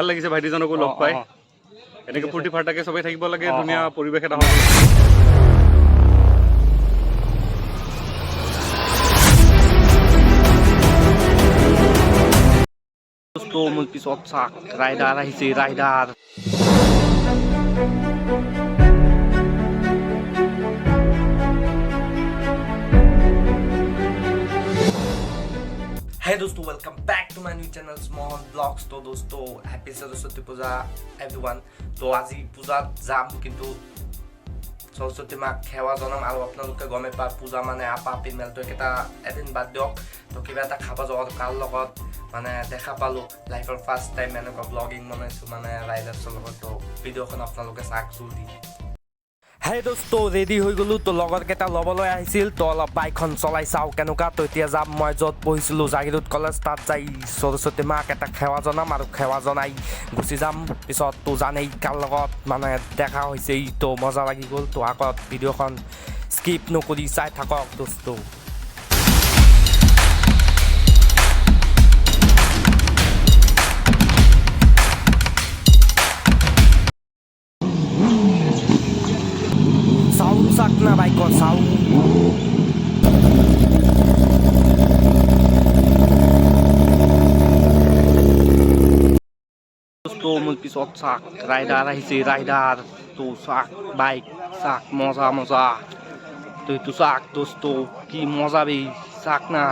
ভাল লাগিছে ভাইটিজনকো লগ পাই এনেকে ফূৰ্তি ফাৰ্তাকে সবাই থাকিব লাগে ধুনীয়া পৰিৱেশ এটা হ'ব দোস্ত মোৰ পিছত চাক ৰাইডাৰ আহিছে ৰাইডাৰ Hey दोस्तों, welcome back to my new channel dimpu'svlogs. तो दोस्तों happy सरस्वती पूजा everyone. तो आज ही पूजा जाम किंतु सरस्वती माँ खेवा जनम आरो अपना लोग के गमे पार पूजा माने आपा आपी मेल तो एक ता एदिन बाद दियक तो किबा ता खाबा जगत काल लगत माने देखा पालो लाइफर फर्स्ट टाइम मैंने को ब्लॉगिंग बनाइছো माने राइडर्स लगत तो भिडिओ खन अपना लोग के साक जल्दी Hey दोस्तों रेडी হৈ গলো তো লগৰ কেটা লবলৈ আহিছিল তো অলপ বাইকখন চলাই চাও কেনেকা তো এতিয়া যাম মই যত বহিছিলো জাগিৰুত কলেজ তাত যাই সৰস্বতী মাক এটা খেৱা জনাম আৰু খেৱা জনাই গুচি যাম পিছত তো জানেই কাল লগত মানে দেখা হৈছে তো মজা লাগি গল তো আগত ভিডিওখন স্কিপ নকৰি চাই থাকক দোস্তো sakna baik kau saw dosto মোৰ পিছত চাক ৰাইডাৰ আহিছে ৰাইডাৰ তো চাক বাইক চাক মজা মজা তো চাক দোস্ত কি মজা বে চাক না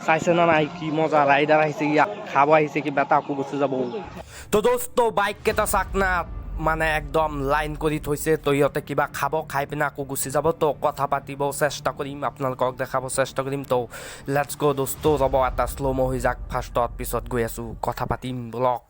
চাইছে না নাই কি মজা ৰাইডাৰ আহিছে ইয়া খাব আহিছে কি বেটা কো গুচি যাব তো দোস্ত বাইক কেটা চাকনা মানে একদম লাইন কৰি থৈছে তো ইহতে কিবা খাব খাই পিনা আকৌ গুচি যাব তো কথা পাতিব চেষ্টা কৰিম আপোনালোকক দেখাব চেষ্টা কৰিম তো লেটস গো দোস্ত ৰব এটা স্লো মো হৈ যাক ফাৰ্ষ্টত পিছত গৈ আছো কথা পাতিম ব্লগ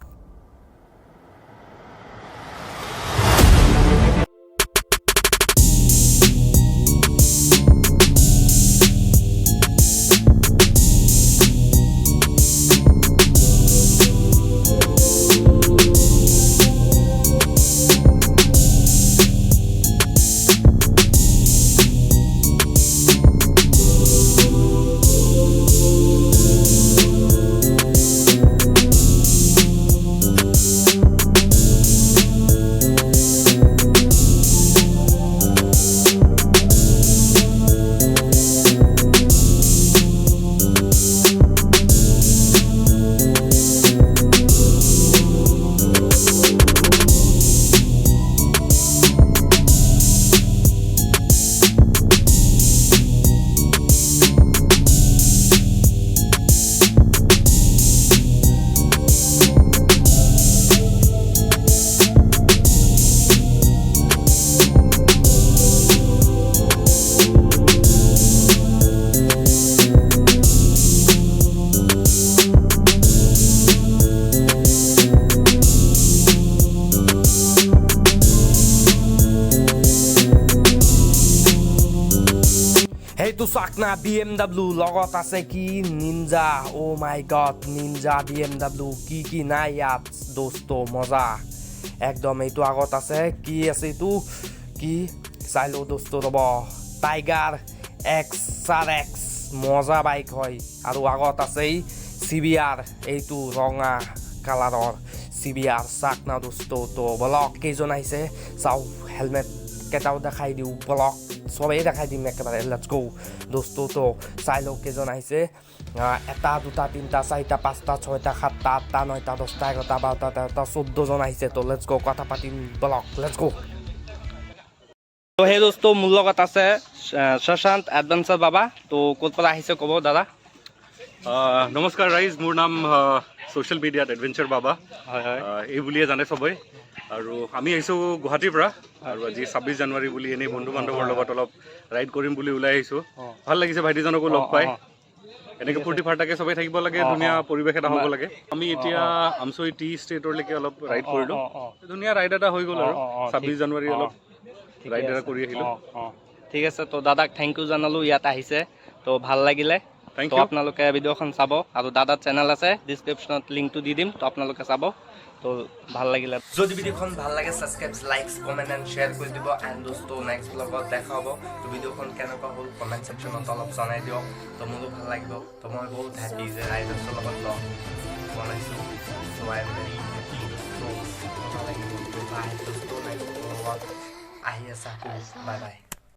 Hey sakna BMW লগত আছে কি নিনজা ও মাই গড নিনজা BMW কি নাই ইয়াত দোস্ত মজা একদম এইটো আগত আছে কি আছে এইটো কি চাইলো দোস্ত ৰব টাইগাৰ XRX মজা বাইক হয় আৰু আগত আছে CBR এইটো ৰঙা কালাৰৰ CBR sakna দোস্ত তো ব্লগ কেজন আহিছে চাও হেলমেট কেটাও দেখাই দিও ব্লগ সবাই দেখাই দিম একেবাৰে লেটস গো দোস্ত তো চাইলো কেজন আহিছে এটা দুটা তিনটা চাৰিটা পাঁচটা ছয়টা সাতটা আঠটা নয়টা দহটা 11টা 12টা 13টা 14 জন আহিছে তো লেটস গো কথা পাতিম ব্লগ লেটস গো তো হে দোস্ত মোৰ লগত আছে শশান্ত এডভেঞ্চাৰ বাবা তো ক'ত পৰা আহিছে ক'ব দাদা নমস্কাৰ ৰাইজ মোৰ নাম সোশ্যাল মিডিয়াত এডভেঞ্চাৰ বাবা হয় হয় এই বুলিয়ে জানে সবাই আৰু আমি আহিছো গুৱাহাটীৰ পৰা আৰু আজি 26 জানুৱাৰী বুলি এনে বন্ধু বান্ধৱৰ লগত অলপ ৰাইড কৰিম বুলি ওলাই আহিছো ভাল লাগিছে ভাইটিজনকো লগ পাই এনেকে ফূৰ্তি ফাৰ্তাকে সবাই থাকিব লাগে ধুনীয়া পৰিৱেশ এটা হ'ব লাগে আমি এতিয়া আমচৈ টি ষ্টেটৰলৈকে অলপ ৰাইড কৰিলো ধুনীয়া ৰাইড এটা হৈ গ'ল আৰু 26 জানুৱাৰী অলপ ৰাইড এটা কৰি আহিলো ঠিক আছে তো দাদাক থ্যাংক ইউ জানালো ইয়াত আহিছে তো ভাল লাগিলে তো আপোনালোকে ভিডিওখন চাব আৰু দাদাৰ চেনেল আছে ডেসক্ৰিপচনত লিংকটো দি দিম তো আপোনালোকে চাব তো ভাল লাগিলে যদি ভিডিওখন ভাল লাগে subscribe like comment and share কৰি দিব এন্ড দোস্ত নেক্সট ব্লগত দেখা হ'ব তো ভিডিওখন কেনেকুৱা হ'ল কমেন্ট সেকশনত অলপ জনাই দিও তো মোৰো ভাল লাগিব তো মই বহুত হ্যাপি যে ৰাইডাৰ্ছৰ লগত ব্লগ বনাইছো তো আই এম ভেৰি হেপী চ' মজা লাগিব বাই দোস্ত নেক্সট ব্লগত আহি আছে আকৌ বাই বাই